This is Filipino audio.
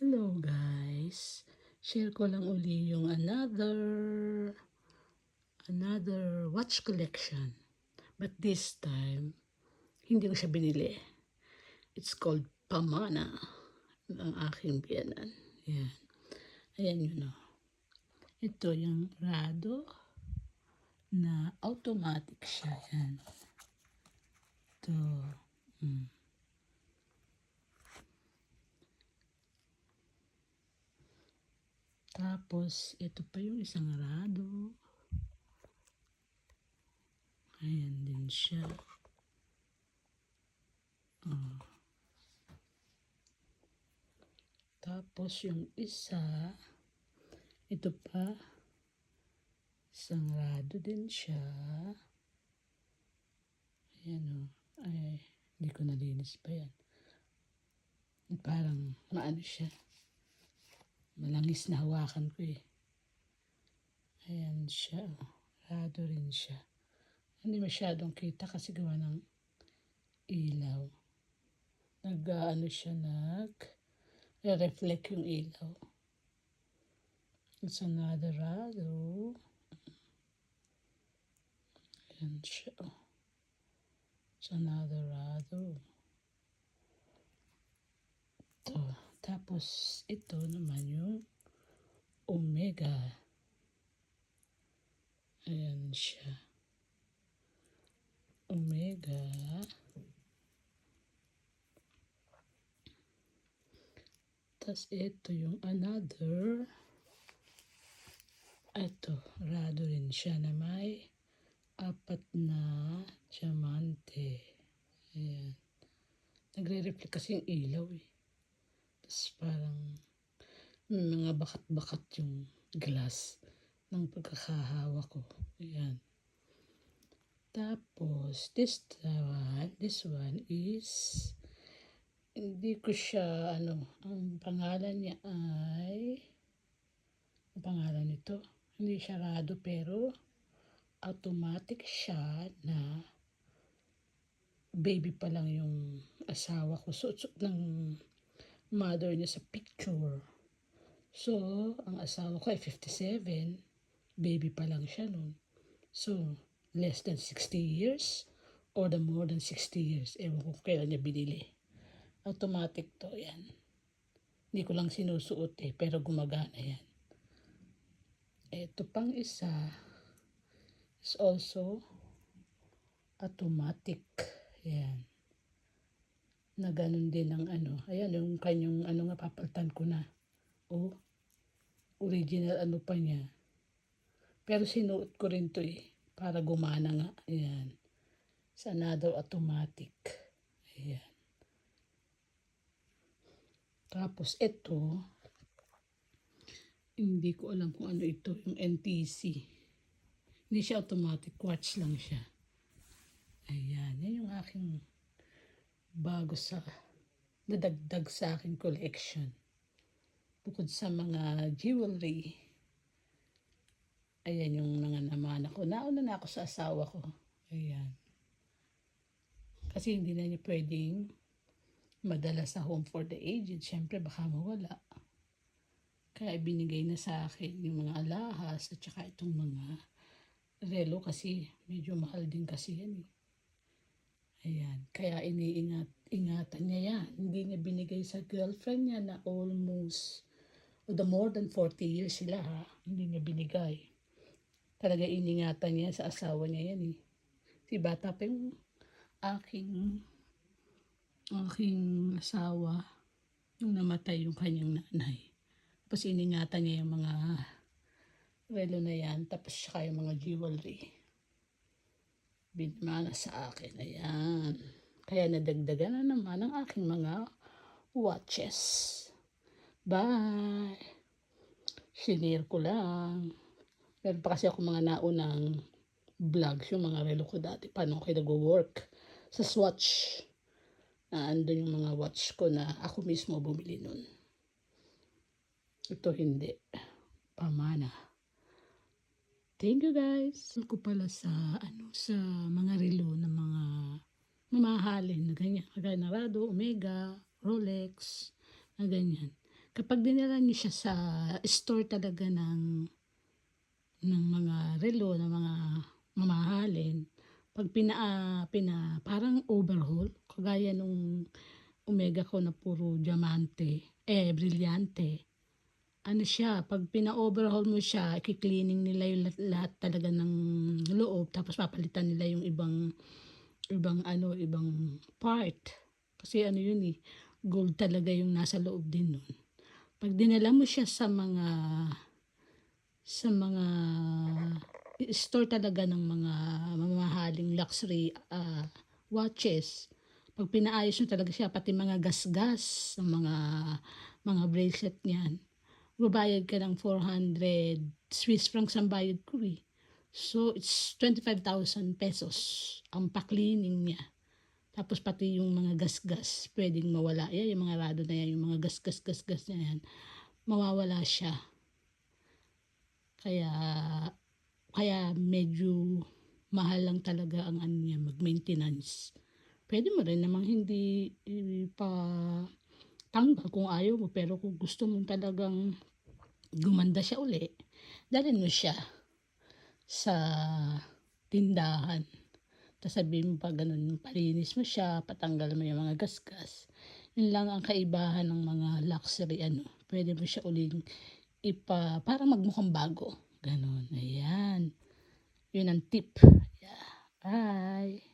Hello guys, share ko lang uli yung another watch collection. But this time, hindi ko siya binili. It's called Pamana ng aking biyanan. Yan. Ayan yun o. Ito yung Rado na automatic siya. Yan. Ito. Tapos, ito pa yung isang Rado. Ayan din siya. Tapos yung isa, ito pa, isang Rado din siya. Ayan o. Ay, hindi ko nalinis pa yan. Parang maano siya. Malangis na hawakan ko eh. Ayan siya. Rado rin siya. Hindi masyadong kita kasi gawa ng ilaw. Nag-ano siya, nag-reflect yung ilaw. It's another Rado. Ayan siya. It's another Rado. Ito. Tapos, ito naman yung Omega. Ayan siya. Omega. Tapos, ito yung another. Ito, Rado rin siya na may 4 na diamante. Ayan. Nagre-reflect kasi yung ilaw eh. Tapos parang mga bakat-bakat yung glass ng pagkakahawa ko. Ayan. Tapos, this one is, hindi ko siya, ang pangalan niya ay, ang pangalan nito, hindi siya Rado pero automatic siya na baby pa lang yung asawa ko. Suot ng mother niya sa picture. So, ang asawa ko ay 57, baby pa lang siya nun. So, less than 60 years or the more than 60 years. Ewan ko kailan niya binili. Automatic to, yan. Hindi ko lang sinusuot eh, pero gumagana yan. Ito pang isa is also automatic. Yan. Na ganun din ang ayan yung kanyang nga papalitan ko na. Oh, original pa niya. Pero sinuot ko rin to eh, para gumana nga. Ayan. It's another automatic. Ayan. Tapos ito, hindi ko alam kung ano ito, yung NTC. Hindi siya automatic, watch lang siya. Ayan, yan yung aking bago sa, nadagdag sa aking collection. Bukod sa mga jewelry, ayan yung mga namana ko. Nauna na ako sa asawa ko. Ayan. Kasi hindi na niya pwedeng madala sa home for the aged. Siyempre baka mawala. Kaya binigay na sa akin yung mga alahas at saka itong mga relo kasi medyo mahal din kasi yan eh. Ayan. Kaya ingatan niya yan. Hindi niya binigay sa girlfriend niya na almost the more than 40 years sila ha. Hindi niya binigay. Talaga iningatan niya sa asawa niya yan eh. Si bata pa yung aking asawa nung namatay yung kanyang nanay. Tapos iningatan niya yung mga relo na yan. Tapos saka yung mga jewelry. Binamana sa akin. Ayan. Kaya nadagdagan na naman ang aking mga watches. Bye! Sinare ko lang. Meron pa kasi ako mga naunang vlogs, yung mga relo ko dati. Paano ako nag-work sa Swatch. Andun yung mga watch ko na ako mismo bumili nun. Ito hindi. Pamana. Thank you guys. Ko pala sa sa mga relo na mga mamahalin na ganyan. Kagaya na Rado, Omega, Rolex, na ganyan. Kapag dinala niyo siya sa store talaga ng mga relo, ng mga mamahalin, 'pag parang overhaul, kagaya nung Omega ko na puro diamante, brilyante. Ano siya, 'pag pina-overhaul mo siya, iki-cleaning nila yung lahat talaga ng loob, tapos papalitan nila yung ibang ibang ano, ibang part. Kasi ano yun, gold talaga yung nasa loob din nun. 'Pag dinala mo siya sa mga store talaga ng mga mamahaling luxury, watches, 'pag pinaayos mo talaga siya, pati mga gasgas ng mga bracelet niyan, magbabayad ka ng 400 Swiss francs ang bayad ko, eh. So, it's 25,000 pesos ang pa-cleaning niya. Tapos pati yung mga gasgas, puwedeng mawala yan, yung mga rado na yan, yung mga gasgas-gasgas na yan, mawawala siya. Kaya kaya medyo mahal lang talaga ang ano niya, mag-maintenance. Puwede mo rin namang hindi ipatanggal kung ayaw mo, pero kung gusto mo talagang gumanda siya uli, dalhin mo siya sa tindahan. Tapos sabihin mo pa gano'n, palinis mo siya, patanggal mo yung mga gasgas. Yun lang ang kaibahan ng mga luxury ano, puwede mo siya uling parang magmukhang bago, gano'n, ayan. Yun ang tip. Yeah. Bye.